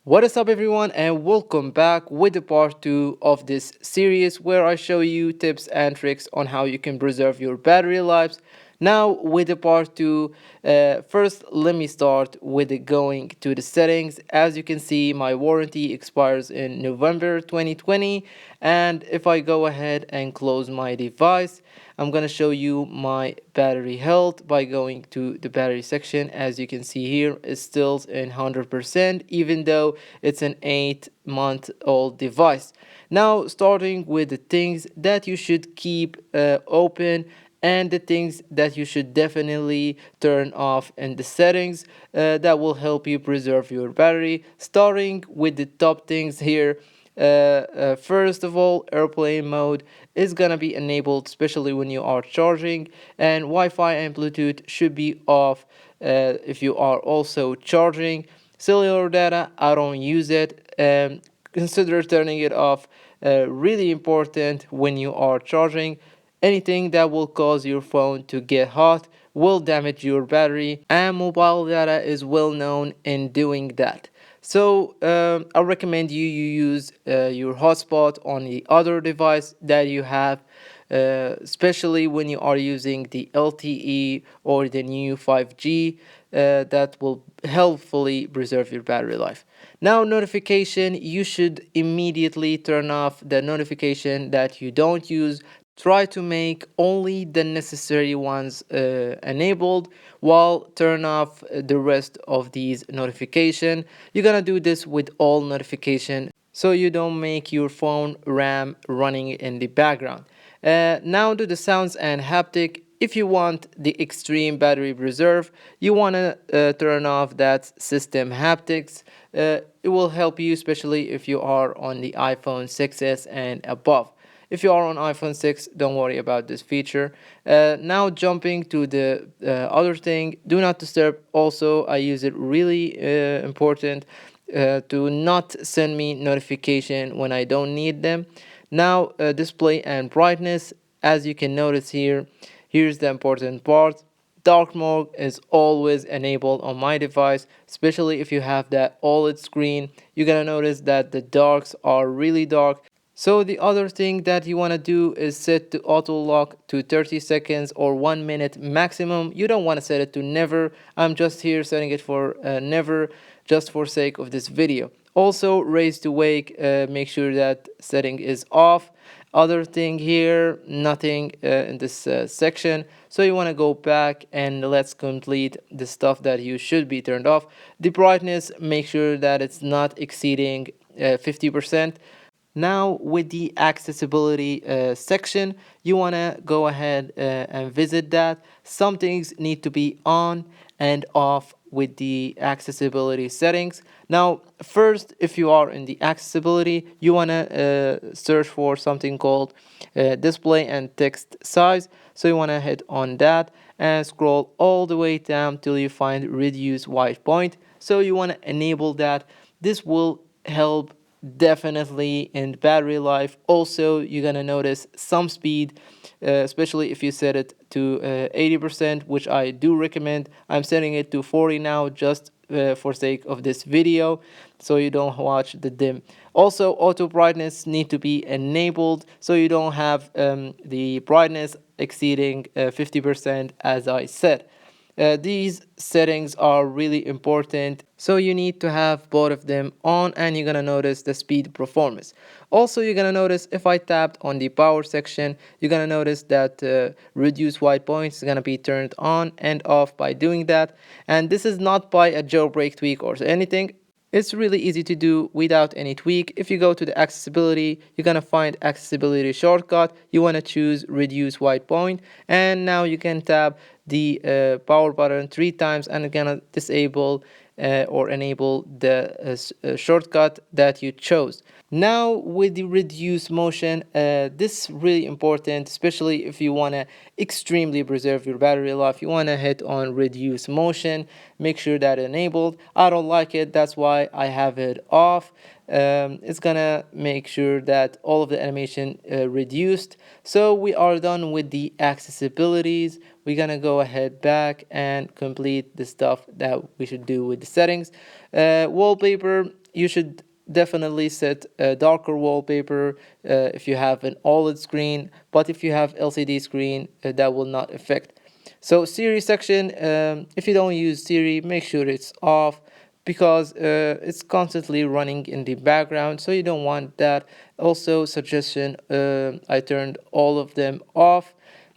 What is up, everyone, and welcome back with the part 2 of this series where I show you tips and tricks on how you can preserve your battery lives. Now, with the part 2, first let me start with going to the settings. As you can see, my warranty expires in November 2020, and if I go ahead and close my device, I'm gonna show you my battery health by going to the battery section. As you can see here, it's still in 100%, even though it's an 8-month-old device. Now, starting with the things that you should keep open and the things that you should definitely turn off in the settings that will help you preserve your battery. Starting with the top things here. First of all, airplane mode is gonna be enabled, especially when you are charging, and Wi-Fi and Bluetooth should be off if you are also charging. Cellular data, I don't use it. Consider turning it off. Really important when you are charging. Anything that will cause your phone to get hot will damage your battery, and mobile data is well known in doing that. So I recommend you use your hotspot on the other device that you have, especially when you are using the LTE or the new 5G. That will helpfully preserve your battery life. Now, notification, you should immediately turn off the notification that you don't use. Try to make only the necessary ones enabled, while turn off the rest of these notification. You're gonna do this with all notification so you don't make your phone RAM running in the background. Now to the sounds and haptic. If you want the extreme battery preserve, you want to turn off that system haptics. It will help you, especially if you are on the iPhone 6s and above. If you are on iPhone 6, don't worry about this feature. Now jumping to the other thing, do not disturb. Also, I use it really important to not send me notification when I don't need them. Now, display and brightness, as you can notice here, here's the important part. Dark mode is always enabled on my device, especially if you have that OLED screen. You're gonna notice that the darks are really dark. So the other thing that you want to do is set the auto lock to 30 seconds or 1 minute maximum. You don't want to set it to never. I'm just here setting it for never, just for sake of this video. Also, raise to wake, make sure that setting is off. Other thing here, nothing in this section. So you want to go back and let's complete the stuff that you should be turned off. The brightness, make sure that it's not exceeding 50%. Now, with the accessibility section, you want to go ahead and visit that. Some things need to be on and off with the accessibility settings. Now, first, if you are in the accessibility, you want to search for something called display and text size. So you want to hit on that and scroll all the way down till you find reduce white point. So you want to enable that. This will help definitely in battery life. Also, you're gonna notice some speed, especially if you set it to 80%, which I do recommend. I'm setting it to 40 now, just for sake of this video, so you don't watch the dim. Also, auto brightness need to be enabled so you don't have the brightness exceeding 50%, as I said. These settings are really important, so you need to have both of them on, and you're gonna notice the speed performance. Also, you're gonna notice if I tapped on the power section, you're gonna notice that reduce white points is gonna be turned on and off by doing that. And this is not by a jailbreak tweak or anything. It's really easy to do without any tweak. If you go to the accessibility, you're gonna find accessibility shortcut. You wanna choose reduce white point, and now you can tap the power button 3 times and it's gonna disable or enable the shortcut that you chose. Now, with the reduce motion, this is really important, especially if you want to extremely preserve your battery life. You want to hit on reduce motion, make sure that enabled. I don't like it, that's why I have it off. It's gonna make sure that all of the animation reduced. So we are done with the accessibilities. We're gonna go ahead back and complete the stuff that we should do with the settings. Wallpaper, you should definitely set a darker wallpaper if you have an OLED screen, but if you have LCD screen, that will not affect. So Siri section, if you don't use Siri, make sure it's off because it's constantly running in the background, so you don't want that. Also, suggestion, I turned all of them off.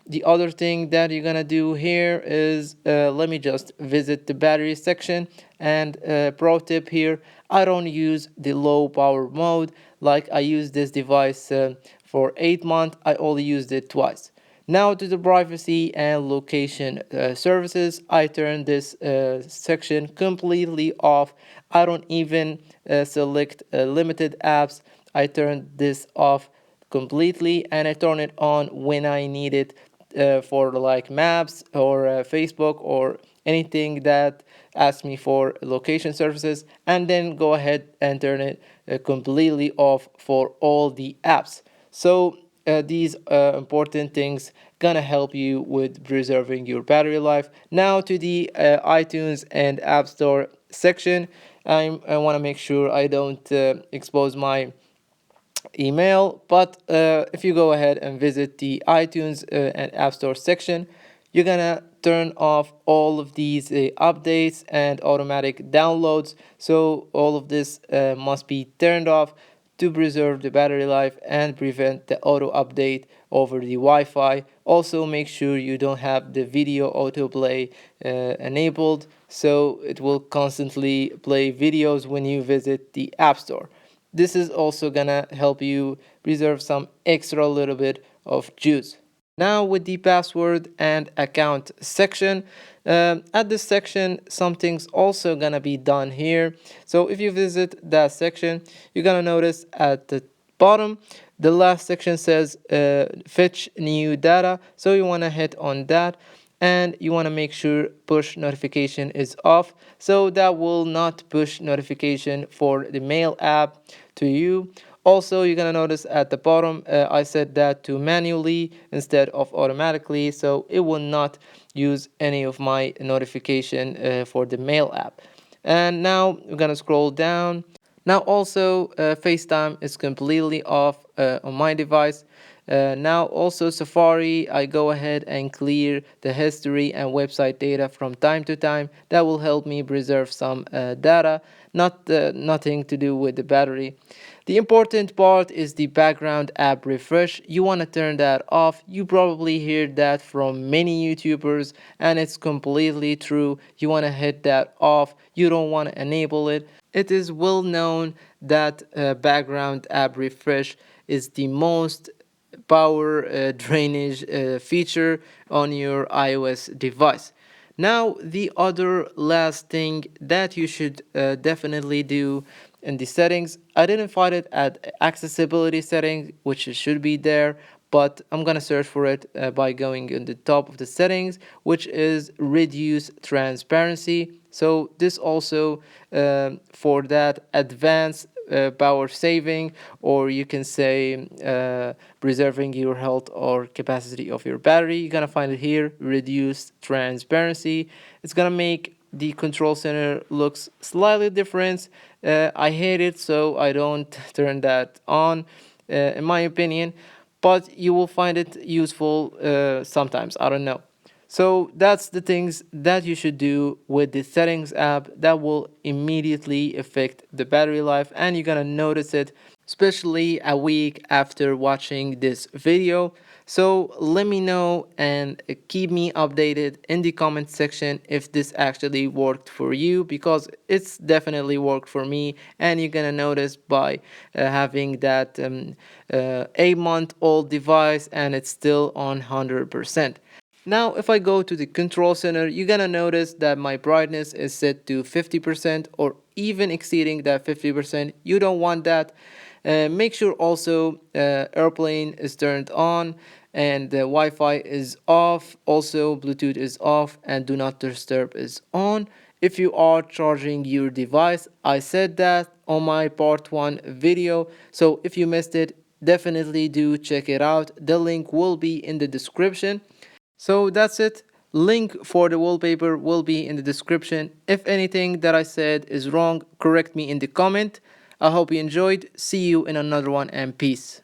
The other thing that you're gonna do here is let me just visit the battery section. And pro tip here, I don't use the low power mode. Like I use this device for 8 months, I only used it twice. Now to the privacy and location services, I turn this section completely off. I don't even select limited apps. I turn this off completely and I turn it on when I need it for like maps or Facebook or anything that asks me for location services, and then go ahead and turn it completely off for all the apps. So these important things gonna help you with preserving your battery life. Now to the iTunes and App Store section. I want to make sure I don't expose my email. But if you go ahead and visit the iTunes and App Store section, you're gonna turn off all of these updates and automatic downloads. So all of this must be turned off to preserve the battery life and prevent the auto update over the Wi-Fi. Also make sure you don't have the video autoplay enabled, so it will constantly play videos when you visit the App Store. This is also gonna help you preserve some extra little bit of juice. Now with the password and account section, at this section something's also gonna be done here. So if you visit that section, you're gonna notice at the bottom the last section says fetch new data, so you want to hit on that and you want to make sure push notification is off, so that will not push notification for the mail app to you. Also, you're gonna notice at the bottom I set that to manually instead of automatically, so it will not use any of my notification for the mail app. And now we're gonna scroll down. Now also FaceTime is completely off on my device. Now also Safari, I go ahead and clear the history and website data from time to time. That will help me preserve some data, nothing to do with the battery. The important part is the background app refresh. You want to turn that off. You probably heard that from many YouTubers and it's completely true. You want to hit that off. You don't want to enable it. It is well known that background app refresh is the most power drainage feature on your iOS device. Now, the other last thing that you should definitely do in the settings, I didn't find it at accessibility settings, which it should be there, but I'm gonna search for it by going in the top of the settings, which is reduce transparency. So this also for that advanced power saving, or you can say preserving your health or capacity of your battery. You're gonna find it here, reduce transparency. It's gonna make the control center looks slightly different. I hate it, so I don't turn that on in my opinion, but you will find it useful sometimes, I don't know. So that's the things that you should do with the settings app that will immediately affect the battery life, and you're gonna notice it especially a week after watching this video. So let me know and keep me updated in the comment section if this actually worked for you, because it's definitely worked for me, and you're gonna notice by having that 8-month old device and it's still on 100%. Now, if I go to the control center, you're gonna notice that my brightness is set to 50% or even exceeding that 50%. You don't want that. Make sure also airplane is turned on and the Wi-Fi is off. Also, Bluetooth is off and do not disturb is on. If you are charging your device, I said that on my part 1 video. So if you missed it, definitely do check it out. The link will be in the description. So that's it. Link for the wallpaper will be in the description. If anything that I said is wrong, correct me in the comment. I hope you enjoyed. See you in another one, and peace.